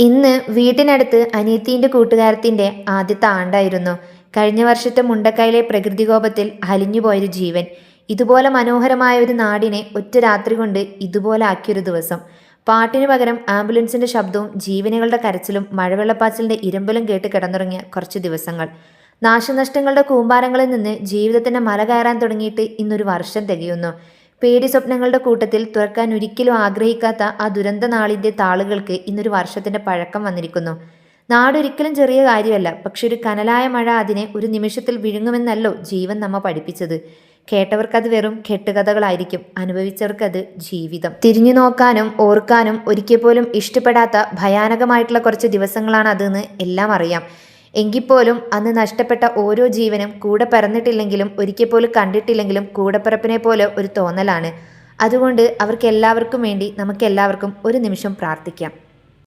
ഇന്ന് വീട്ടിനടുത്ത് അനിയത്തീൻ്റെ കൂട്ടുകാരത്തിൻ്റെ ആദ്യത്തെ ആണ്ടായിരുന്നു. കഴിഞ്ഞ വർഷത്തെ മുണ്ടക്കയിലെ പ്രകൃതികോപത്തിൽ അലിഞ്ഞുപോയൊരു ജീവൻ. ഇതുപോലെ മനോഹരമായ ഒരു നാടിനെ ഒറ്റ രാത്രി കൊണ്ട് ഇതുപോലെ ആക്കിയൊരു ദിവസം. പാട്ടിനു പകരം ആംബുലൻസിന്റെ ശബ്ദവും ജീവനുകളുടെ കരച്ചിലും മഴവെള്ളപ്പാച്ചിലിന്റെ ഇരമ്പലും കേട്ട് കിടന്നുറങ്ങിയ കുറച്ച് ദിവസങ്ങൾ. നാശനഷ്ടങ്ങളുടെ കൂമ്പാരങ്ങളിൽ നിന്ന് ജീവിതത്തിന്റെ മല കയറാൻ തുടങ്ങിയിട്ട് ഇന്നൊരു വർഷം തികയുന്നു. പേടി സ്വപ്നങ്ങളുടെ കൂട്ടത്തിൽ തുറക്കാൻ ഒരിക്കലും ആഗ്രഹിക്കാത്ത ആ ദുരന്ത നാളിന്റെ താളുകൾക്ക് ഇന്നൊരു വർഷത്തിന്റെ പഴക്കം വന്നിരിക്കുന്നു. നാടൊരിക്കലും ചെറിയ കാര്യമല്ല, പക്ഷെ ഒരു കനലായ മഴ അതിനെ ഒരു നിമിഷത്തിൽ വിഴുങ്ങുമെന്നല്ലോ ജീവൻ നമ്മ പഠിപ്പിച്ചത്. കേട്ടവർക്കത് വെറും കെട്ടുകഥകളായിരിക്കും, അനുഭവിച്ചവർക്കത് ജീവിതം. തിരിഞ്ഞു നോക്കാനും ഓർക്കാനും ഒരിക്കൽ പോലും ഇഷ്ടപ്പെടാത്ത ഭയാനകമായിട്ടുള്ള കുറച്ച് ദിവസങ്ങളാണ് അതെന്ന് എല്ലാം അറിയാം. എങ്കിൽപ്പോലും അന്ന് നഷ്ടപ്പെട്ട ഓരോ ജീവനും കൂടെ പിറന്നിട്ടില്ലെങ്കിലും ഒരിക്കൽ പോലും കണ്ടിട്ടില്ലെങ്കിലും കൂടപ്പിറപ്പിനെ പോലെ ഒരു തോന്നലാണ്. അതുകൊണ്ട് അവർക്കെല്ലാവർക്കും വേണ്ടി നമുക്കെല്ലാവർക്കും ഒരു നിമിഷം പ്രാർത്ഥിക്കാം.